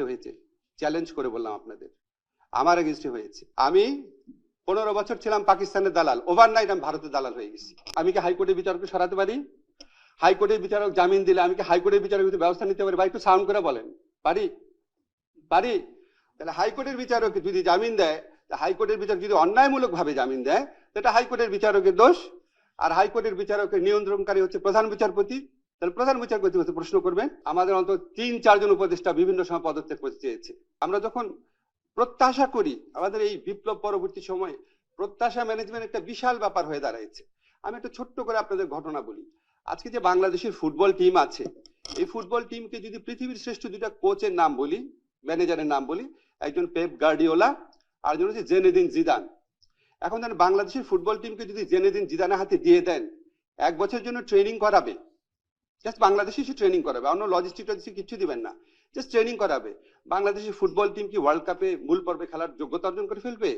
এগেনস্টে হয়েছে, চ্যালেঞ্জ করে বললাম আপনাদের, আমার এগেনস্টে হয়েছে। আমি 15 বছর ছিলাম পাকিস্তানের দালাল, ওভারনাইট আমি ভারতের দালাল হয়ে গেছি। আমি কি হাইকোর্টের বিচারককে সরাতে পারি? হাইকোর্টের বিচারক জামিন দিলে আমি কি হাইকোর্টের বিচারক ব্যবস্থা নিতে পারি? ভাই একটু সাউন্ড করে বলেন, পারি? পারি? তাহলে হাইকোর্টের বিচারক যদি জামিন দেয়, হাইকোর্টের বিচারক যদি অন্যায়মূলক ভাবে জামিন দেয়, সেটা হাইকোর্টের বিচারকের দোষ। আর হাইকোর্টের বিচারকের নিয়ন্ত্রণকারী হচ্ছে প্রধান বিচারপতি। তাহলে প্রধান বিচারপতি হচ্ছে প্রশ্ন করবেন। আমাদের অন্তত 3-4 জন উপদেষ্টা বিভিন্ন সময় পদত্যাগ করতে চেয়েছে। আমরা যখন প্রত্যাশা করি, আমাদের এই বিপ্লব পরবর্তী সময়ে প্রত্যাশা ম্যানেজমেন্ট একটা বিশাল ব্যাপার হয়ে দাঁড়াইছে। আমি একটা ছোট্ট করে আপনাদের ঘটনা বলি। আজকে যে বাংলাদেশের ফুটবল টিম আছে, এই ফুটবল টিমকে যদি পৃথিবীর শ্রেষ্ঠ দুটা কোচের নাম বলি, ম্যানেজারের নাম বলি, একজন পেপ গার্ডিওলা আর একজন হচ্ছে জেনেদিন জিদান। এখন যেন বাংলাদেশের ফুটবল টিমকে যদি জেনেদিন জিদানের হাতে দিয়ে দেন, 1 বছরের জন্য ট্রেনিং করাবে, জাস্ট বাংলাদেশে সে ট্রেনিং করাবে, অন্য লজিস্টিক কিছু দিবেন না, জাস্ট ট্রেনিং করাবে। বাংলাদেশের ফুটবল টিম কি ওয়ার্ল্ড কাপে মূল পর্বে খেলার যোগ্যতা অর্জন করে ফেলবে?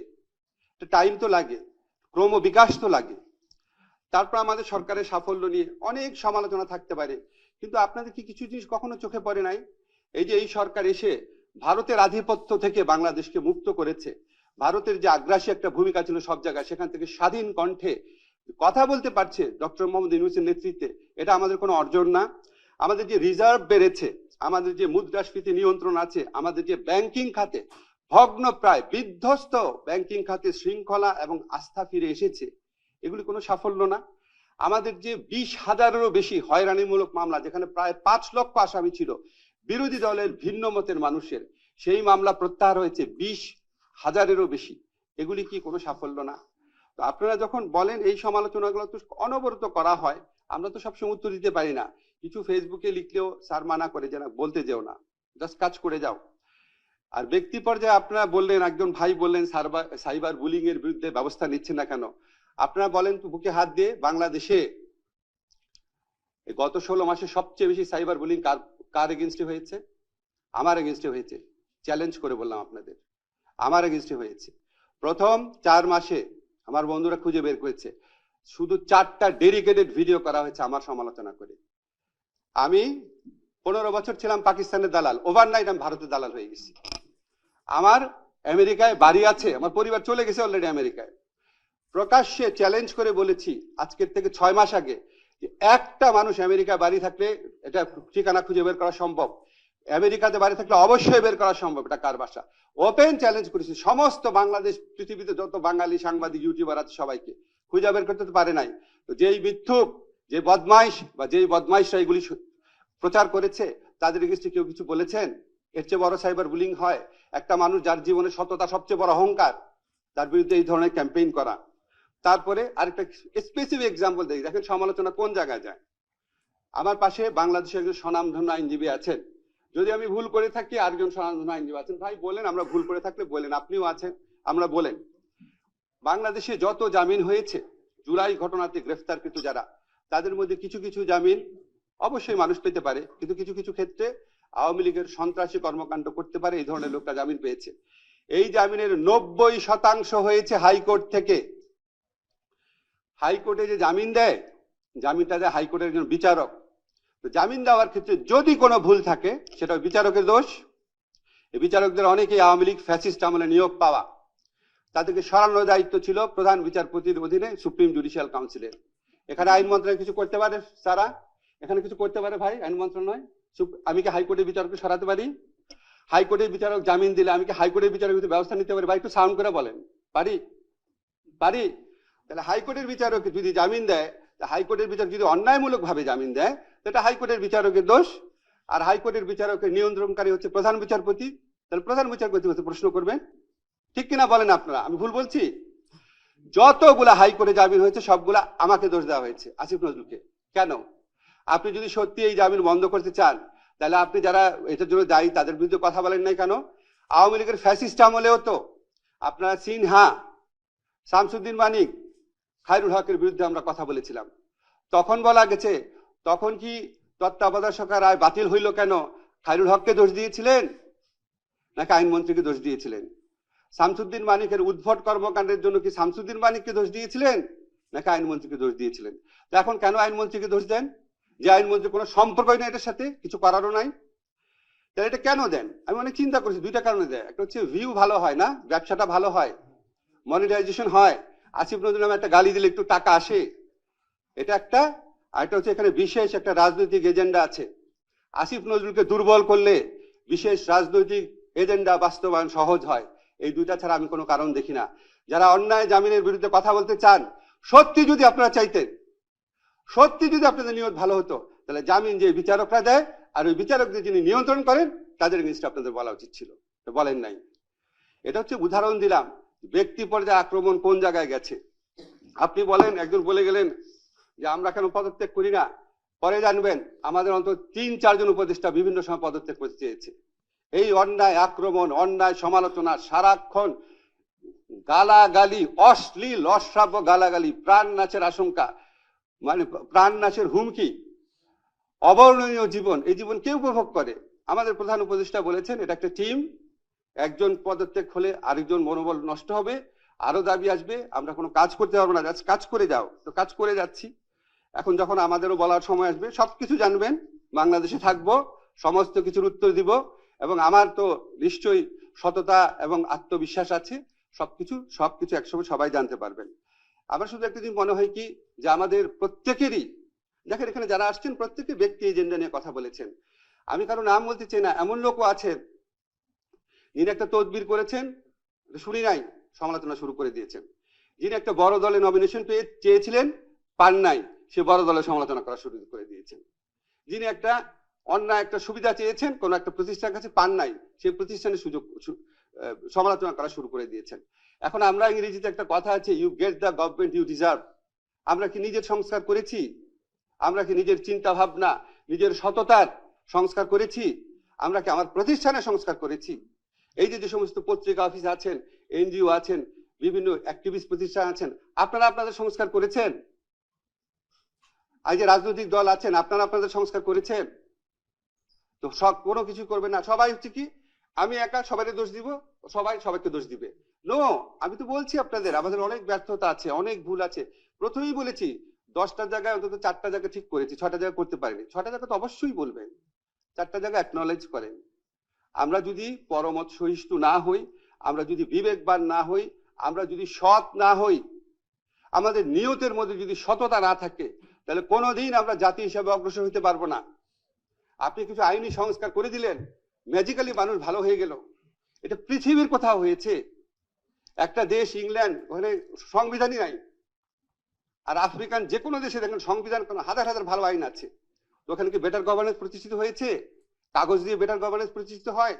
টাইম তো লাগে, ক্রম বিকাশ তো লাগে। তারপর আমাদের সরকারের সাফল্য নিয়ে অনেক সমালোচনা থাকতে পারে, কিন্তু আপনাদের কি কিছু জিনিস কখনো চোখে পড়ে নাই? এই যে এই সরকার এসে ভারতের আধিপত্য থেকে বাংলাদেশকে মুক্ত করেছে, ভারতের যে আগ্রাসী একটা ভূমিকা ছিল সব জায়গায়, সেখান থেকে স্বাধীন কণ্ঠে কথা বলতে পারছে ডক্টর মোহাম্মদ ইউনূসের নেতৃত্বে, এটা আমাদের কোনো অর্জন না? আমাদের যে রিজার্ভ বেড়েছে, আমাদের যে মুদ্রাস্ফীতি নিয়ন্ত্রণ আছে, আমাদের যে ব্যাংকিং খাতে ভগ্ন প্রায় বিধ্বস্ত ব্যাংকিং খাতে শৃঙ্খলা এবং আস্থা ফিরে এসেছে, এগুলি কোনো সাফল্য না? আমাদের যে 20,000-এরও বেশি হয়রানিমূলক মামলা, যেখানে প্রায় 5 লক্ষ আসামি ছিল বিরোধী দলের ভিন্ন মতের মানুষের, সেই মামলা প্রত্যাহার হয়েছে 20,000-এরও বেশি, এগুলি কি কোনো সাফল্য না? তো আপনারা যখন বলেন এই সমালোচনাগুলো তো অনবরত করা হয়, আমরা তো সবসময় উত্তর দিতে পারি না। কিছু ফেসবুকে লিখলেও স্যার মানা করে যে না বলতে যেও না, জাস্ট কাজ করে যাও। আর ব্যক্তি পর্যায়ে আপনারা বললেন, একজন ভাই বললেন সাইবার বুলিং এর বিরুদ্ধে ব্যবস্থা নিচ্ছেন না কেন? আপনারা বলেন তো বুকে হাত দিয়ে, বাংলাদেশে গত 16 মাসে সবচেয়ে বেশি সাইবার বুলিং কার এগেনস্টে হয়েছে? আমার এগেনস্টে হয়েছে, চ্যালেঞ্জ করে বললাম আপনাদের, আমার এগেনস্টে হয়েছে। প্রথম 4 মাসে আমার বন্ধুরা খুঁজে বের করেছে, শুধু 4টা ডেডিকেটেড ভিডিও করা হয়েছে আমার সমালোচনা করে। আমি 15 বছর ছিলাম পাকিস্তানের দালাল, ওভারনাইট আমি ভারতের দালাল হয়ে গেছি। আমার আমেরিকায় বাড়ি আছে, আমার পরিবার চলে গেছে অলরেডি আমেরিকায়। প্রকাশ্যে চ্যালেঞ্জ করে বলেছি আজকের থেকে 6 মাস আগে, যে একটা মানুষ আমেরিকায় বাড়ি থাকলে এটা ঠিকানা খুঁজে বের করা সম্ভব, আমেরিকাতে বাড়ি থাকলে অবশ্যই বের করা সম্ভব এটা কার বাসা। ওপেন চ্যালেঞ্জ করেছি সমস্ত বাংলাদেশ, পৃথিবীতে যত বাঙালি সাংবাদিক ইউটিউবার আছে সবাইকে, খুঁজে বের করতে পারে নাই। তো যেই মিথ্যুক, যে বদমাইশ বা যেই বদমাইশরা এগুলি প্রচার করেছে, তাদের এগেইনস্টে কেউ কিছু বলেছেন? এর চেয়ে বড় সাইবার বুলিং হয় একটা মানুষ যার জীবনে সততা সবচেয়ে বড় অহংকার, তার বিরুদ্ধে এই ধরনের ক্যাম্পেইন করা। তারপরে আরেকটা স্পেসিফিক এক্সাম্পল দেখি, দেখেন সমালোচনা কোন জায়গায় যায়। আমার পাশে বাংলাদেশের একজন স্বনামধন্য আইনজীবী আছেন, যদি আমি ভুল করে থাকি আরেকজন স্বনামধন্য আইনজীবী আছেন, ভাই বলেন, আমরা ভুল করে থাকলে বলেন, আপনিও আছেন, আমরা বলেন। বাংলাদেশে যত জামিন হয়েছে জুলাই ঘটনাতে গ্রেফতারকৃত যারা, তাদের মধ্যে কিছু কিছু জামিন অবশ্যই মানুষ পেতে পারে, কিন্তু কিছু কিছু ক্ষেত্রে আওয়ামী লীগের সন্ত্রাসী কর্মকাণ্ড করতে পারে, এই ধরনের লোকটা জামিন পেয়েছে। এই জামিনের 90% হয়েছে হাইকোর্ট থেকে। হাইকোর্টে যে জামিন দেয়, জামিনটা দেয় হাইকোর্টের একজন বিচারক। তো জামিন দেওয়ার ক্ষেত্রে যদি কোনো ভুল থাকে, সেটা বিচারকের দোষ। এই বিচারকদের অনেকেই আওয়ামী লীগ ফ্যাসিস্ট আমলে নিয়োগ পাওয়া, তাদেরকে সরানোর দায়িত্ব ছিল প্রধান বিচারপতির অধীনে সুপ্রিম জুডিশিয়াল কাউন্সিলের। এখানে আইন মন্ত্রণালয় কিছু করতে পারে? সারা এখানে কিছু করতে পারে ভাই আইন মন্ত্রণালয়? আমি কি হাইকোর্টের বিচারককে সরাতে পারি? হাইকোর্টের বিচারক জামিন দিলে আমি কি হাইকোর্টের বিচারক ব্যবস্থা নিতে পারি? ভাই একটু সাউন্ড করে বলেন, পারি? পারি? তাহলে হাইকোর্টের বিচারক যদি জামিন দেয়, হাইকোর্টের বিচারক যদি অন্যায়মূলক ভাবে জামিন দেয়, সেটা হাইকোর্টের বিচারকের দোষ। আর হাইকোর্টের বিচারকের নিয়ন্ত্রণকারী হচ্ছে প্রধান বিচারপতি। তাহলে প্রধান বিচারপতি হচ্ছে প্রশ্ন করবেন, ঠিক কিনা বলেন আপনারা? আমি ভুল বলছি? যতগুলা হাইকোর্টে জামিন হয়েছে সবগুলা আমাকে দোষ দেওয়া হয়েছে, আসিফ নজরুলকে। কেন? আপনি যদি সত্যি এই জামিন বন্ধ করতে চান, তাহলে আপনি যারা এটার জন্য দায়ী তাদের বিরুদ্ধে কথা বলেন নাই কেন? আওয়ামী লীগের ফ্যাসিস্ট আমলেও তো আপনারা সিনহা, শামসুদ্দিন মানিক, খায়রুল হকের বিরুদ্ধে আমরা কথা বলেছিলাম। তখন বলা গেছে, তখন কি তত্ত্বাবধায়ক সরকার রায় বাতিল হইল কেন? খায়রুল হককে দোষ দিয়েছিলেন নাকি আইনমন্ত্রীকে দোষ দিয়েছিলেন? শামসুদ্দিন মানিকের উদ্ভট কর্মকাণ্ডের জন্য কি শামসুদ্দিন মানিককে দোষ দিয়েছিলেন নাকি আইনমন্ত্রীকে দোষ দিয়েছিলেন? তো এখন কেন আইনমন্ত্রীকে দোষ দেন? যে আইনমন্ত্রী কোনো সম্পর্কই নেই এটার সাথে, কিছু করারও নাই। তাহলে এটা কেন দেন? আমি অনেক চিন্তা করছি, দুইটা কারণে দেয়। একটা হচ্ছে ভিউ ভালো হয় না, ব্যবসাটা ভালো হয়, মনিটাইজেশন হয়, আসিফ নজরুল নামে একটা গালি দিলে একটু টাকা আসে, এটা একটা। আরেকটা হচ্ছে এখানে বিশেষ একটা রাজনৈতিক এজেন্ডা আছে। আসিফ নজরুলকে দুর্বল করলে বিশেষ রাজনৈতিক এজেন্ডা বাস্তবায়ন সহজ হয়। এই দুইটা ছাড়া আমি কোনো কারণ দেখি না। যারা অন্যায় জামিনের বিরুদ্ধে কথা বলতে চান, সত্যি যদি আপনারা চাইতেন, সত্যি যদি আপনাদের নিয়ত ভালো হতো, তাহলে জামিন যে বিচারকরা দেয় আর ওই বিচারকদের যিনি নিয়ন্ত্রণ করেন তাদের এগেইনস্টে আপনাদের বলা উচিত ছিল, বলেন নাই। এটা হচ্ছে উদাহরণ দিলাম ব্যক্তি পর্যায়ে আক্রমণ কোন জায়গায় গেছে। আপনি বলেন, একজন বলে গেলেন যে আমরা কেন পদত্যাগ করি না, পরে জানবেন আমাদের অন্তত 3-4 জন উপদেষ্টা বিভিন্ন সময় পদত্যাগ করতে চেয়েছে। এই অন্যায় আক্রমণ, অন্যায় সমালোচনা, সারাক্ষণ গালাগালি, অশ্লীল অশ্রাব্য গালাগালি, প্রাণ নাচের আশঙ্কা, মানে প্রাণ নাচের হুমকি, অবর্ণনীয় জীবন, এই জীবন কে উপভোগ করে? আমাদের প্রধান উপদেষ্টা বলেছেন এটা একটা টিম, একজন পদত্যাগ হলে আরেকজন মনোবল নষ্ট হবে, আরো দাবি আসবে, আমরা কোনো কাজ করতে পারবো না, কাজ করে যাও। তো কাজ করে যাচ্ছি। এখন যখন আমাদেরও বলার সময় আসবে, সবকিছু জানবেন, বাংলাদেশে থাকবো, সমস্ত কিছুর উত্তর দিব, এবং আমার তো নিশ্চয়ই সততা এবং আত্মবিশ্বাস আছে, সবকিছু একসময় সবাই জানতে পারবেন। আমার শুধু একটা জিনিস মনে হয় কি, যে আমাদের প্রত্যেকেরই, দেখেন এখানে যারা আসছেন প্রত্যেকে ব্যক্তি এজেন্ডা নিয়ে কথা বলেছেন। আমি কারো নাম বলতে চাই না, এমন লোকও আছেন যিনি একটা তদবির করেছেন, শুনি নাই, সমালোচনা শুরু করে দিয়েছেন। যিনি একটা বড় দলে নমিনেশন চেয়েছিলেন, পান নাই, সে বড় দলের সমালোচনা করা শুরু করে দিয়েছেন। যিনি একটা অন্যায় একটা সুবিধা চেয়েছেন কোন একটা প্রতিষ্ঠানের কাছে, পান নাই, সেই প্রতিষ্ঠানের সমালোচনা করা শুরু করে দিয়েছেন। এখন আমরা ইংরেজিতে একটা কথা আছে, you get the government you deserve. আমরা কি নিজের সংস্কার করেছি? আমরা কি নিজের চিন্তা ভাবনা, নিজের সততার সংস্কার করেছি? আমরা কি আমার প্রতিষ্ঠানের সংস্কার করেছি? এই যে সমস্ত পত্রিকা অফিস আছেন, এনজিও আছেন, বিভিন্ন অ্যাক্টিভিস্ট প্রতিষ্ঠান আছেন, আপনারা আপনাদের সংস্কার করেছেন? এই যে রাজনৈতিক দল আছেন, আপনারা আপনাদের সংস্কার করেছেন? তো সব কোনো কিছু করবে না, সবাই হচ্ছে কি আমি একা সবাইকে দোষ দিব, সবাই সবাইকে দোষ দিবে। নো, আমি তো বলছি আপনাদের আমাদের অনেক ব্যর্থতা আছে, অনেক ভুল আছে। প্রথমেই বলেছি 10টা জায়গায় অন্তত 4টা জায়গা ঠিক করেছি, 6টা জায়গা করতে পারিনি। 6টা জায়গা তো অবশ্যই বলবেন, 4টা জায়গা অ্যাকনলেজ করেন। আমরা যদি পরমত সহিষ্ণু না হই, আমরা যদি বিবেকবান না হই, আমরা যদি সৎ না হই, আমাদের নিয়তের মধ্যে যদি সততা না থাকে, তাহলে কোনোদিন আমরা জাতি হিসেবে অগ্রসর হতে পারবো না। আপনি কিছু আইনি সংস্কার করে দিলেন, ম্যাজিক্যালি মানুষ ভালো হয়ে গেল, এটা পৃথিবীর কোথাও হয়েছে? একটা দেশ ইংল্যান্ড, ওখানে সংবিধানই নাই, আর আফ্রিকান যে কোনো দেশে দেখেন সংবিধান, কোনো হাজার হাজার ভালো আইন আছে, তো ওখানে কি বেটার গভর্নেন্স প্রতিষ্ঠিত হয়েছে? কাগজ দিয়ে বেটার গভর্নেন্স প্রতিষ্ঠিত হয়?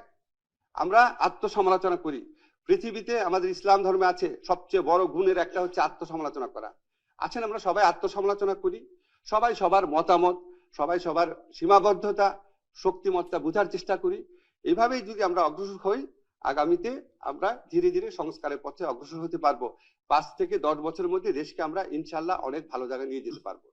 আমরা আত্মসমালোচনা করি। পৃথিবীতে আমাদের ইসলাম ধর্মে আছে সবচেয়ে বড় গুণের একটা হচ্ছে আত্মসমালোচনা করা। আছেন, আমরা সবাই আত্মসমালোচনা করি, সবাই সবার মতামত, সবাই সবার সীমাবদ্ধতা, শক্তিমত্তা বোঝার চেষ্টা করি। এইভাবেই যদি আমরা অগ্রসর হই, আগামীতে আমরা ধীরে ধীরে সংস্কারের পথে অগ্রসর হতে পারবো। 5 থেকে 10 বছরের মধ্যে দেশকে আমরা ইনশাল্লাহ অনেক ভালো জায়গায় নিয়ে যেতে পারবো।